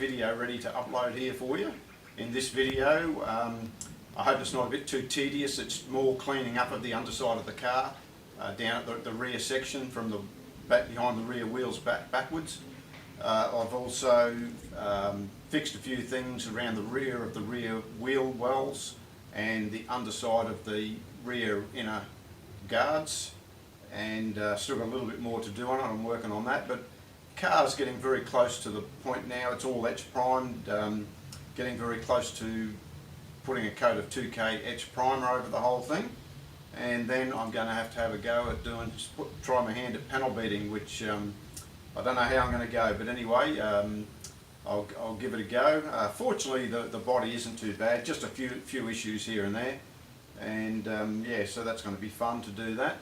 video ready to upload here for you. In this video, I hope it's not a bit too tedious. It's more cleaning up of the underside of the car, down at the rear section from the back behind the rear wheels backwards. I've also fixed a few things around the rear of the rear wheel wells and the underside of the rear inner guards, and still got a little bit more to do on it. I'm working on that, but car's getting very close to the point now. It's all etch primed, getting very close to putting a coat of 2K etch primer over the whole thing, and then I'm going to have a go at try my hand at panel beating, which I don't know how I'm going to go, but anyway, I'll give it a go. Fortunately, the body isn't too bad, just a few issues here and there, and yeah, so that's going to be fun to do that.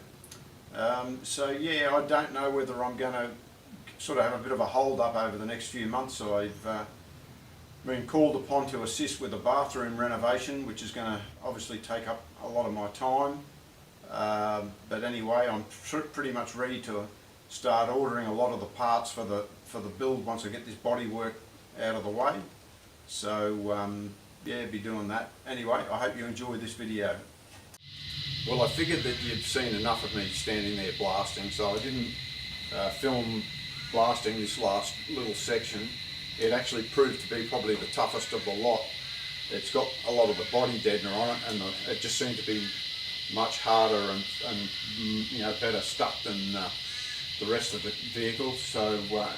So yeah, I don't know whether I'm going to sort of have a bit of a hold up over the next few months. I've been called upon to assist with a bathroom renovation, which is going to obviously take up a lot of my time, but anyway, I'm pretty much ready to start ordering a lot of the parts for the build once I get this body work out of the way. So yeah, be doing that. Anyway, I hope you enjoy this video. Well, I figured that you've seen enough of me standing there blasting, so I didn't film blasting this last little section. It actually proved to be probably the toughest of the lot. It's got a lot of the body deadener on it, and it just seemed to be much harder and you know, better stuck than the rest of the vehicle. So well,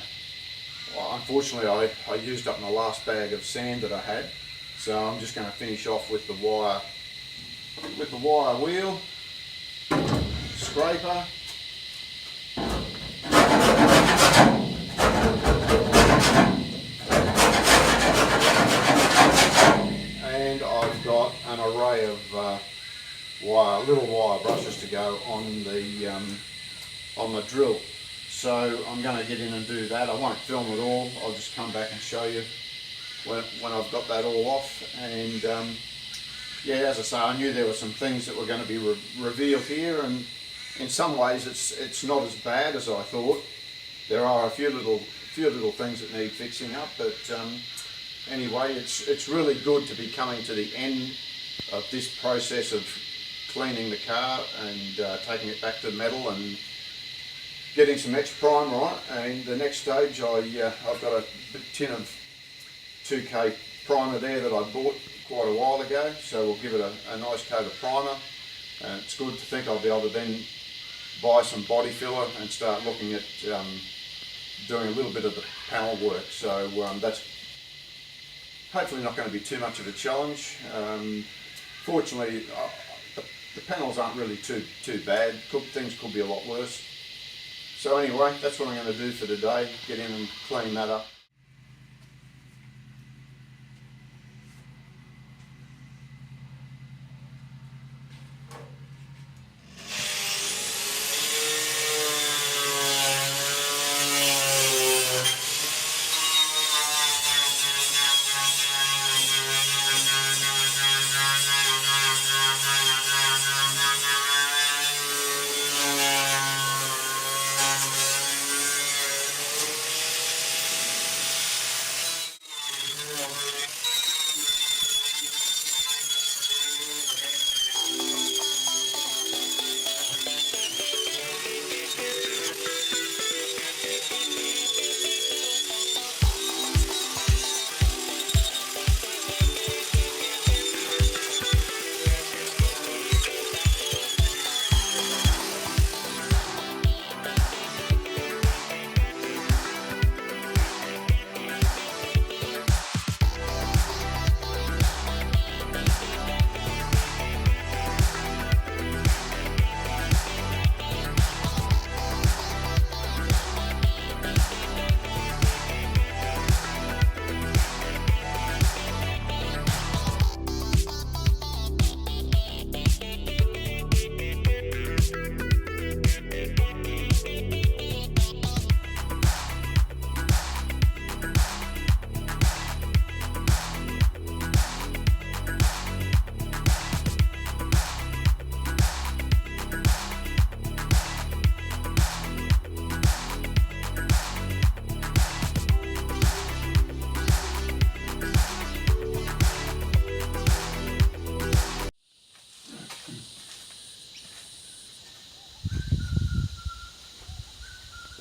unfortunately I used up my last bag of sand that I had, so I'm just going to finish off with the wire wheel scraper. And I've got an array of little wire brushes to go on the drill. So I'm going to get in and do that. I won't film it all. I'll just come back and show you when I've got that all off. And yeah, as I say, I knew there were some things that were going to be revealed here, and in some ways it's not as bad as I thought. There are a few little things that need fixing up, but anyway, it's really good to be coming to the end of this process of cleaning the car and taking it back to metal and getting some etch primer on it. And the next stage, I've got a tin of 2K primer there that I bought quite a while ago, so we'll give it a nice coat of primer, and it's good to think I'll be able to then buy some body filler and start looking at doing a little bit of the panel work. So that's hopefully not going to be too much of a challenge. Fortunately, the panels aren't really too bad. Things could be a lot worse. So anyway, that's what I'm going to do for today, get in and clean that up.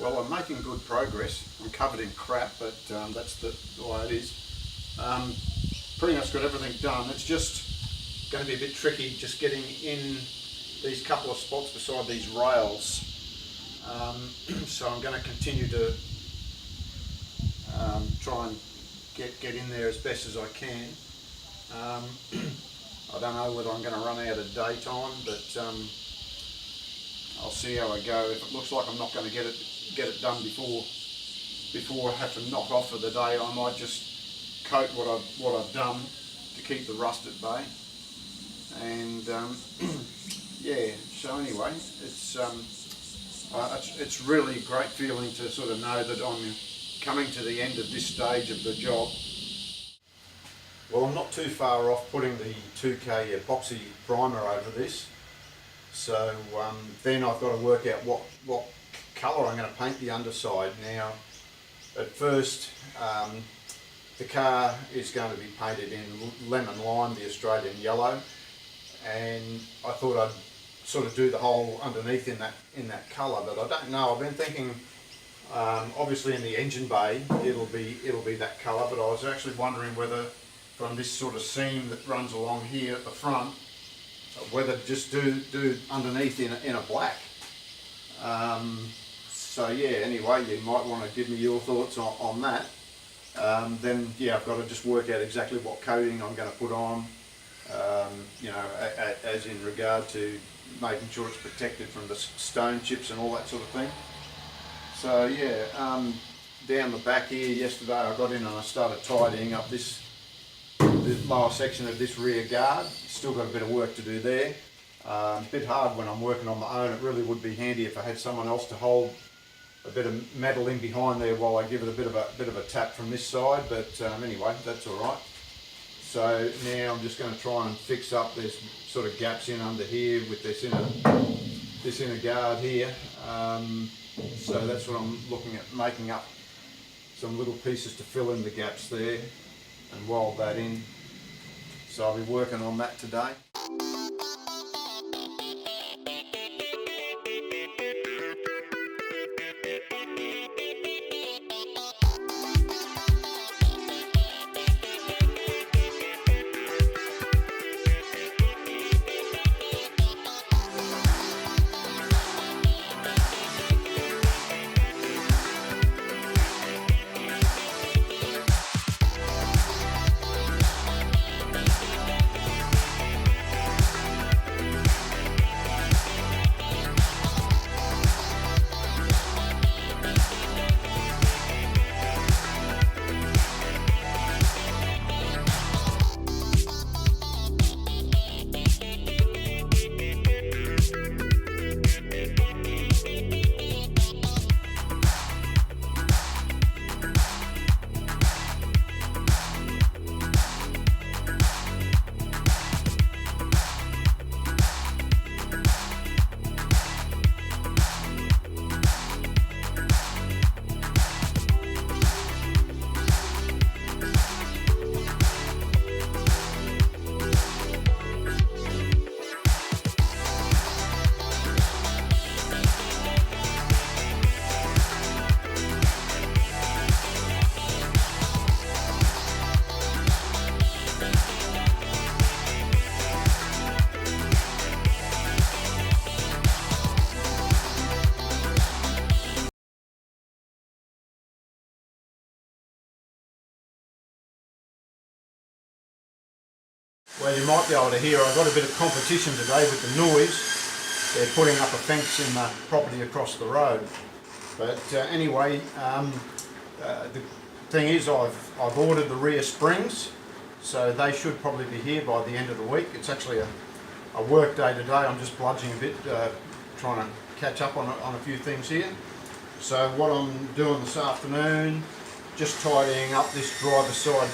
Well, I'm making good progress. I'm covered in crap, but that's the way it is. Pretty much got everything done. It's just going to be a bit tricky just getting in these couple of spots beside these rails. So I'm going to continue to try and get in there as best as I can. I don't know whether I'm going to run out of daytime, but I'll see how I go. If it looks like I'm not going to get it done before I have to knock off for the day, I might just coat what I've done to keep the rust at bay. And yeah. So anyway, it's really a great feeling to sort of know that I'm coming to the end of this stage of the job. Well, I'm not too far off putting the 2K epoxy primer over this, so then I've got to work out what colour I'm going to paint the underside. Now, at first, the car is going to be painted in lemon lime, the Australian yellow, and I thought I'd sort of do the whole underneath in that colour, but I don't know. I've been thinking, obviously in the engine bay it'll be that colour, but I was actually wondering whether from this sort of seam that runs along here at the front, whether to just do underneath in a black. So yeah, anyway, you might want to give me your thoughts on that. Then yeah, I've got to just work out exactly what coating I'm going to put on, you know, as in regard to making sure it's protected from the stone chips and all that sort of thing. So yeah, down the back here yesterday I got in and I started tidying up this lower section of this rear guard. Still got a bit of work to do there. A bit hard when I'm working on my own. It really would be handy if I had someone else to hold a bit of metal in behind there while I give it a bit of a tap from this side, but anyway, that's all right. So now I'm just going to try and fix up. There's sort of gaps in under here with this inner guard here. So that's what I'm looking at, making up some little pieces to fill in the gaps there and weld that in. So I'll be working on that today. Well, you might be able to hear I've got a bit of competition today with the noise. They're putting up a fence in the property across the road. But anyway, the thing is I've ordered the rear springs, so they should probably be here by the end of the week. It's actually a work day today. I'm just bludging a bit, trying to catch up on a few things here. So what I'm doing this afternoon, just tidying up this driver's side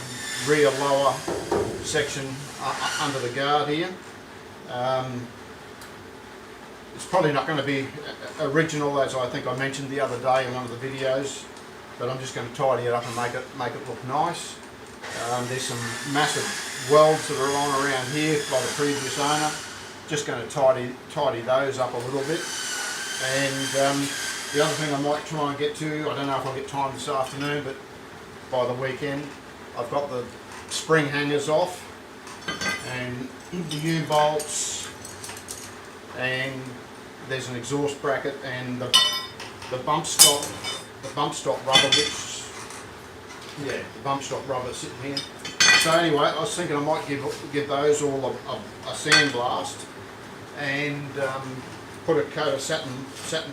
rear lower section under the guard here. It's probably not going to be original, as I think I mentioned the other day in one of the videos, but I'm just going to tidy it up and make it look nice. There's some massive welds that are on around here by the previous owner. Just going to tidy those up a little bit, and The other thing I might try and get to, I don't know if I'll get time this afternoon, but by the weekend, I've got the spring hangers off and the U-bolts, and there's an exhaust bracket and the bump stop rubber, the bump stop rubber sitting here. So anyway, I was thinking I might give those all a sandblast and put a coat of satin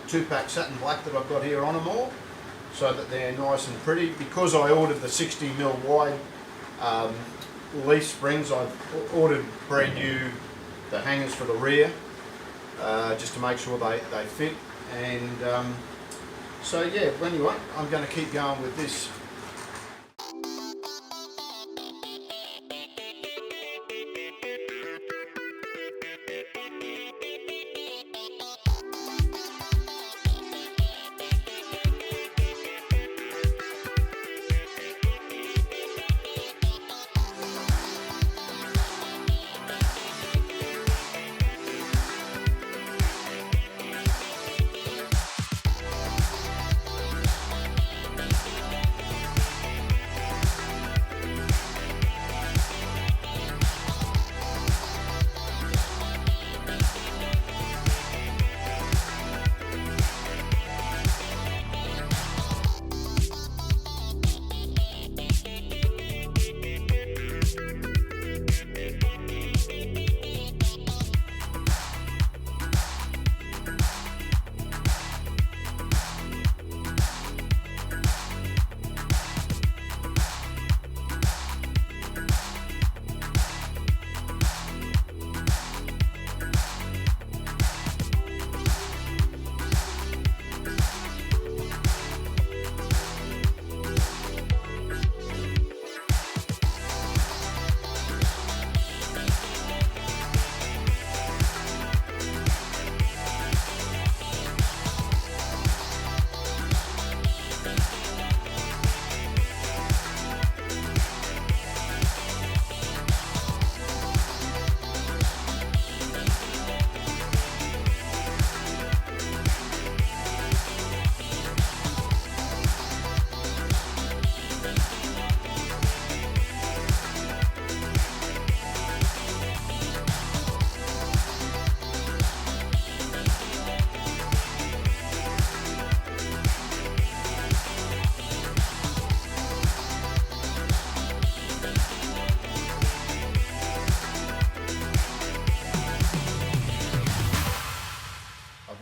2-pack satin black that I've got here on them all, so that they're nice and pretty. Because I ordered the 60mm wide leaf springs, I've ordered brand new the hangers for the rear, just to make sure they fit. And so yeah, anyway, I'm going to keep going with this.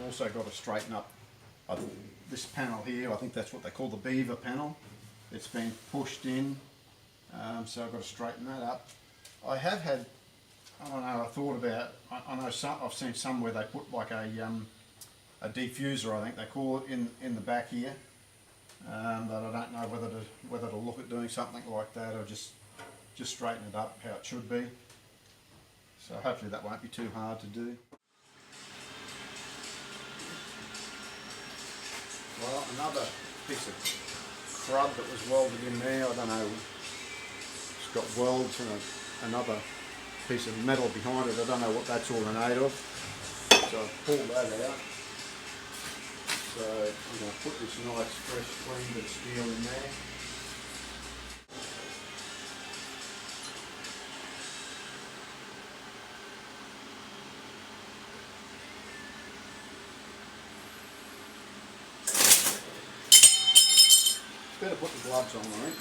Also got to straighten up this panel here. I think that's what they call the beaver panel. It's been pushed in, so I've got to straighten that up. I have had, I don't know, I thought about, I know I've seen some where they put like a diffuser, I think they call it, in the back here, but I don't know whether to look at doing something like that or just straighten it up how it should be. So hopefully that won't be too hard to do. Well, another piece of crud that was welded in there, I don't know, it's got welds and another piece of metal behind it, I don't know what that's all made of. So I've pulled that out. So I'm going to put this nice fresh clean bit of steel in there. Better put the gloves on, I think.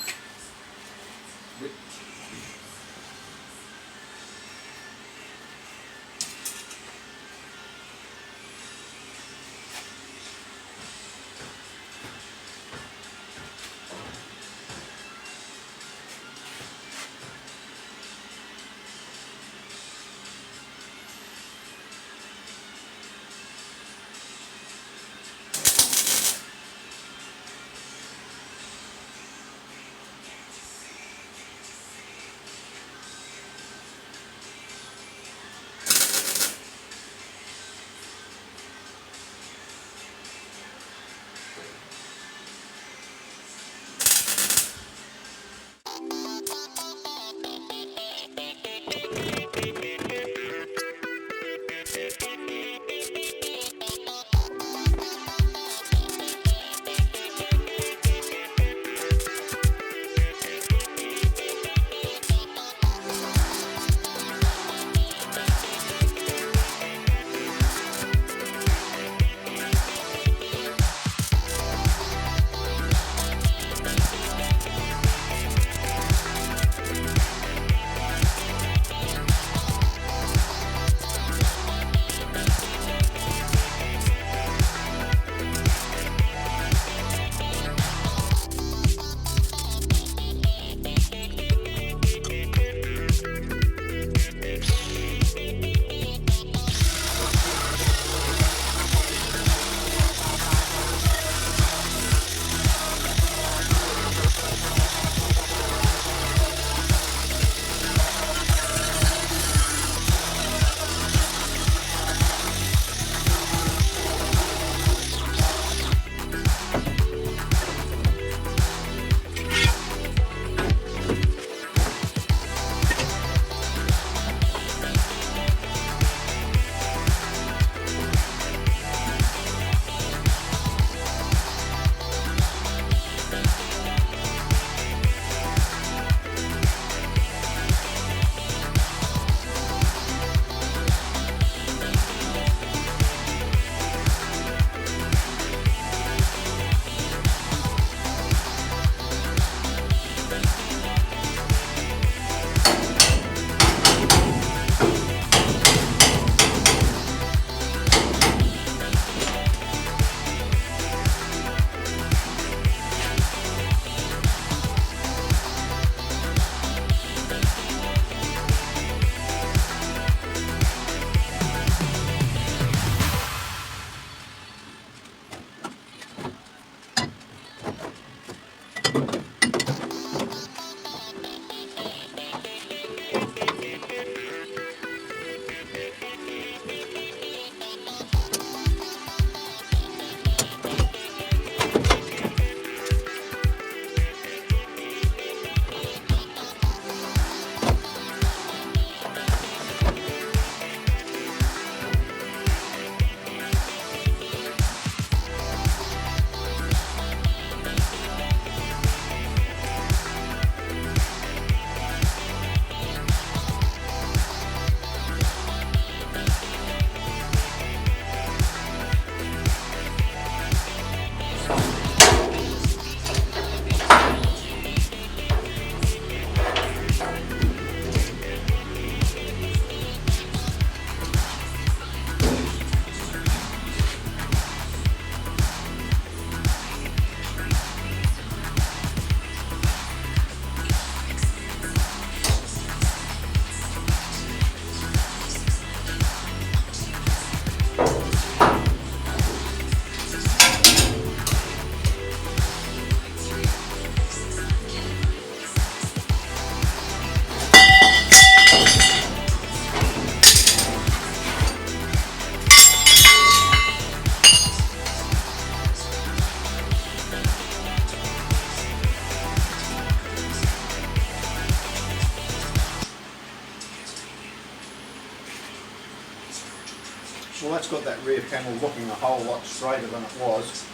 that's got that rear panel looking a whole lot straighter than it was.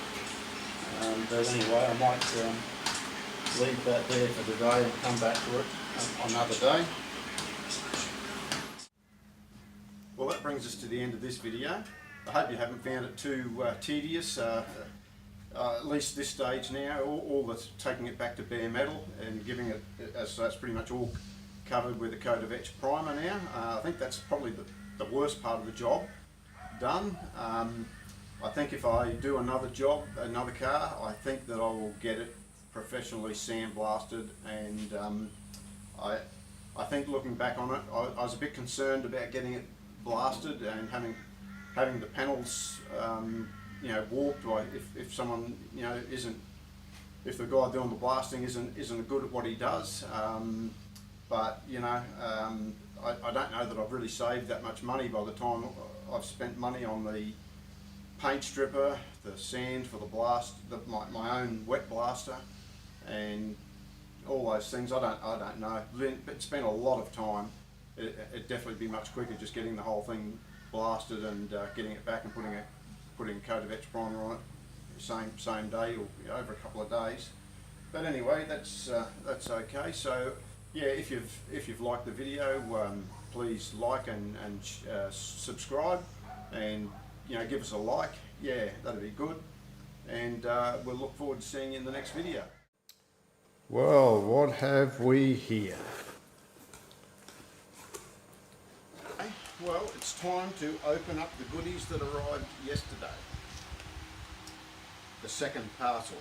But anyway, I might leave that there for today and come back to it another day. Well, that brings us to the end of this video. I hope you haven't found it too tedious. At least this stage now, all that's taking it back to bare metal and giving it, so that's pretty much all covered with a coat of etch primer now. I think that's probably the worst part of the job done. I think if I do another job, another car, I think that I will get it professionally sandblasted, and I think looking back on it, I was a bit concerned about getting it blasted and having the panels you know, warped, like if someone, you know, if the guy doing the blasting isn't good at what he does. But you know, I don't know that I've really saved that much money by the time I've spent money on the paint stripper, the sand for the blast, my own wet blaster, and all those things. I don't know. It's been a lot of time. It'd definitely be much quicker just getting the whole thing blasted and getting it back and putting a coat of etch primer on it same day, or over a couple of days. But anyway, that's okay. So yeah, if you've liked the video, please like and subscribe, and you know, give us a like. Yeah, that'd be good, and we'll look forward to seeing you in the next video. Well, what have we here? Well, it's time to open up the goodies that arrived yesterday. The second parcel.